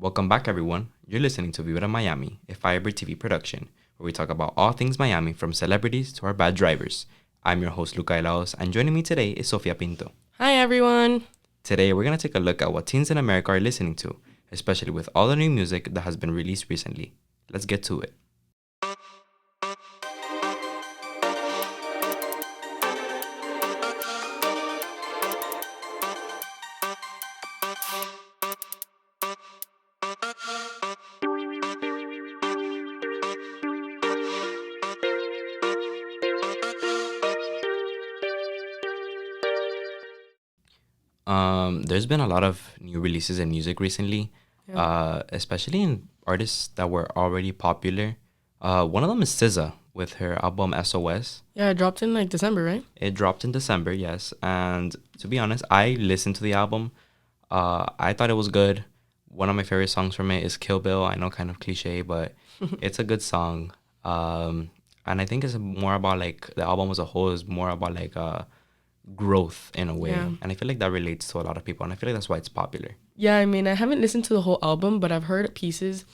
Welcome back, everyone. You're listening to Vibra Miami, a Firebird TV production, where we talk about all things Miami, from celebrities to our bad drivers. I'm your host, Luka De La Hoz, and joining me today is Sofia Pinto. Hi, everyone. Today, we're going to take a look at what teens in America are listening to, especially with all the new music that has been released recently. Let's get to it. There's been a lot of new releases in music recently, especially in artists that were already popular. One of them is SZA with her album SOS. Yeah, it dropped in like December, right? It dropped in December, yes. And to be honest, I listened to the album. I thought it was good. One of my favorite songs from it is Kill Bill. I know, kind of cliche, but it's a good song. And I think it's more about like the album as a whole is more about like growth in a way. Yeah. And I feel like that relates to a lot of people. And I feel like that's why it's popular. Yeah, I mean, I haven't listened to the whole album, but I've heard pieces.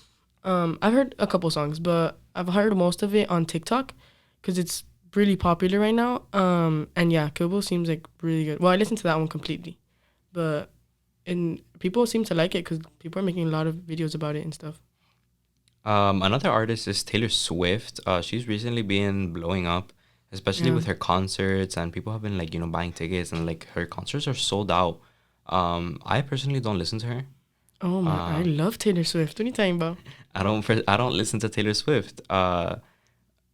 I've heard a couple songs, but I've heard most of it on TikTok because it's really popular right now. And yeah, Kill Bill seems like really good. Well, I listened to that one completely, but people seem to like it because people are making a lot of videos about it and stuff. Another artist is Taylor Swift. She's recently been blowing up, especially Yeah. with her concerts, and people have been like, buying tickets, and like her concerts are sold out. I personally don't listen to her. Oh my, I love Taylor Swift. What are you talking about? I don't listen to Taylor Swift. But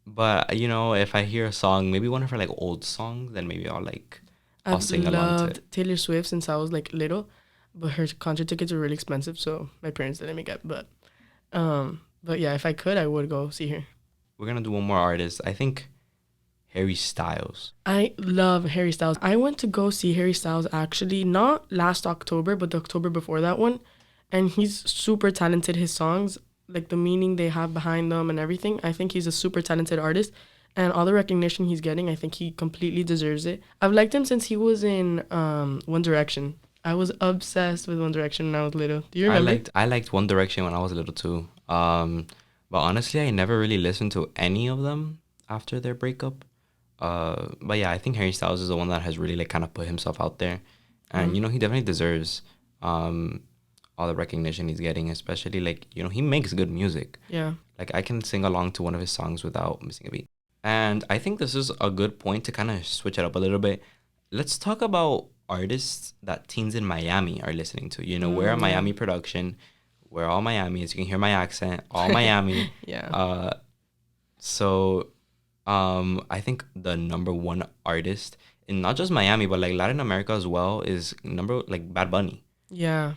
if I hear a song, maybe one of her like old songs, then maybe I'll I've sing along to it. loved Taylor Swift since I was like little, but her concert tickets are really expensive, so my parents didn't let me get. But yeah, if I could, I would go see her. We're gonna do one more artist. I think Harry Styles. I love Harry Styles. I went to go see Harry Styles actually not last October, but the October before that one, and he's super talented. His songs, like the meaning they have behind them and everything, I think he's a super talented artist. And all the recognition he's getting, I think he completely deserves it. I've liked him since he was in One Direction. I was obsessed with One Direction when I was little. Do you remember? I liked One Direction when I was little too. But honestly, I never really listened to any of them after their breakup. But yeah, I think Harry Styles is the one that has really like kind of put himself out there, and he definitely deserves all the recognition he's getting, especially like he makes good music. Yeah. Like I can sing along to one of his songs without missing a beat. And I think this is a good point to kind of switch it up a little bit. Let's talk about artists that teens in Miami are listening to. We're a Yeah. Miami production. We're all Miami, as you can hear my accent, all Miami. Yeah. So I think the number one artist in not just Miami, but like Latin America as well is Bad Bunny. Yeah.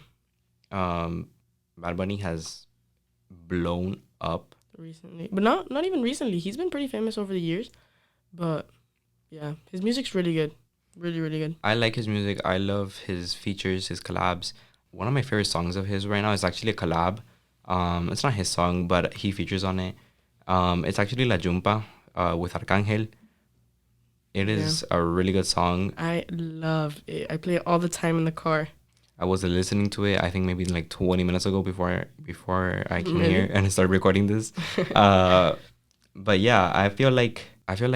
Bad Bunny has blown up. Recently, but not even recently. He's been pretty famous over the years, but yeah, his music's really good, really really good. I like his music. I love his features, his collabs. One of my favorite songs of his right now is actually a collab. It's not his song, but he features on it. It's actually La Jumpa with Arcángel. It is a really good song. I love it. I play it all the time in the car. I was listening to it, I think maybe like 20 minutes ago before I came Really? here and I started recording this. But yeah, I feel like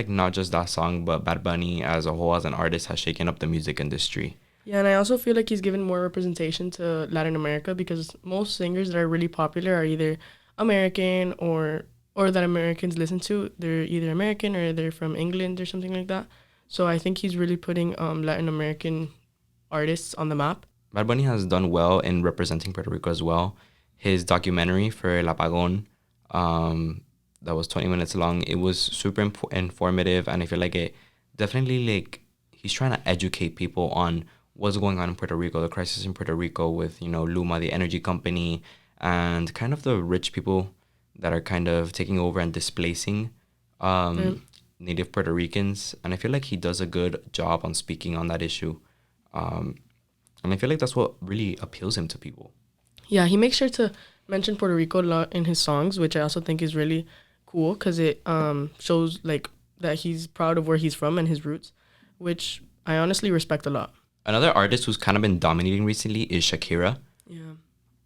not just that song, but Bad Bunny as a whole as an artist has shaken up the music industry. Yeah, and I also feel like he's given more representation to Latin America because most singers that are really popular are either American or that Americans listen to. They're either American or they're from England or something like that. So I think he's really putting Latin American artists on the map. Bad Bunny has done well in representing Puerto Rico as well. His documentary for El Apagón, that was 20 minutes long, it was super informative, and I feel like it definitely like he's trying to educate people on what's going on in Puerto Rico, the crisis in Puerto Rico with Luma, the energy company, and kind of the rich people that are kind of taking over and displacing native Puerto Ricans. And I feel like he does a good job on speaking on that issue. And I feel like that's what really appeals him to people. Yeah, he makes sure to mention Puerto Rico a lot in his songs, which I also think is really cool because it shows like that he's proud of where he's from and his roots, which I honestly respect a lot. Another artist who's kind of been dominating recently is Shakira. Yeah.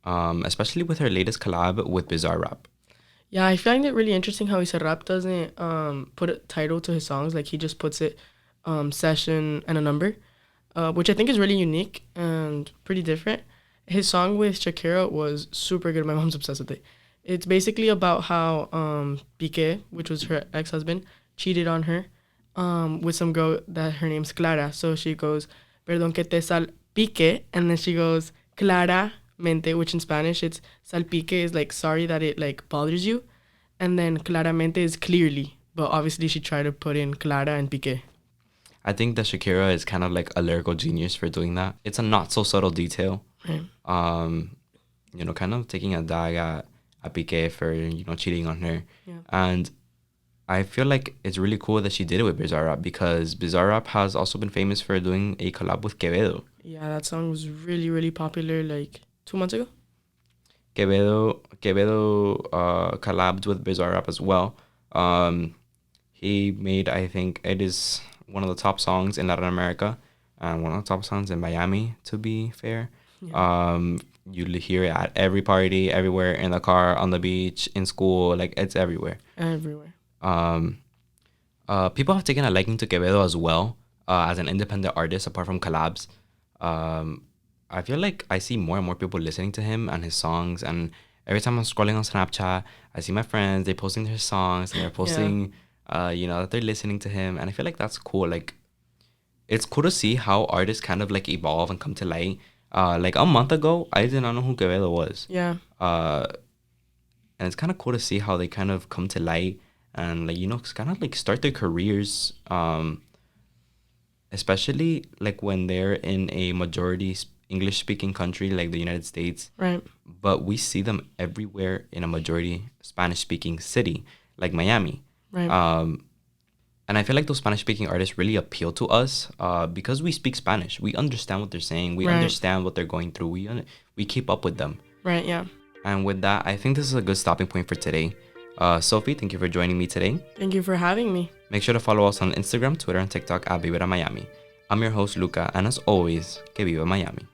especially with her latest collab with Bizarre Rap. Yeah, I find it really interesting how he said rap doesn't put a title to his songs. Like he just puts it session and a number, which I think is really unique and pretty different. His song with Shakira was super good. My mom's obsessed with it. It's basically about how Piqué, which was her ex-husband, cheated on her with some girl that her name's Clara. So she goes, perdón que te salpique, and then she goes, claramente, which in Spanish it's salpique is like sorry that it like bothers you, and then claramente is clearly. But obviously she tried to put in Clara and Piqué. I think that Shakira is kind of like a lyrical genius for doing that. It's a not so subtle detail. Right. Kind of taking a dig at Piqué for, cheating on her. Yeah. And I feel like it's really cool that she did it with Bizarre Rap, because Bizarre Rap has also been famous for doing a collab with Quevedo. Yeah, that song was really, really popular like 2 months ago. Quevedo collabed with Bizarre Rap as well. He made, I think it is one of the top songs in Latin America and one of the top songs in Miami, to be fair. Yeah. You hear it at every party, everywhere, in the car, on the beach, in school, like it's everywhere. Everywhere. People have taken a liking to Quevedo as well, as an independent artist, apart from collabs. I feel like I see more and more people listening to him and his songs, and every time I'm scrolling on Snapchat, I see my friends, they posting their songs, and they're posting, that they're listening to him, and I feel like that's cool. Like, it's cool to see how artists kind of like evolve and come to light. Like a month ago, I did not know who Quevedo was. Yeah. And it's kind of cool to see how they kind of come to light and kind of like start their careers. Especially like when they're in a majority English speaking country like the United States. Right. But we see them everywhere in a majority Spanish speaking city like Miami. Right. And I feel like those Spanish-speaking artists really appeal to us because we speak Spanish. We understand what they're saying. We understand what they're going through. We keep up with them. Right, yeah. And with that, I think this is a good stopping point for today. Sophie, thank you for joining me today. Thank you for having me. Make sure to follow us on Instagram, Twitter, and TikTok at Vibra Miami. I'm your host, Luca, and as always, que viva Miami.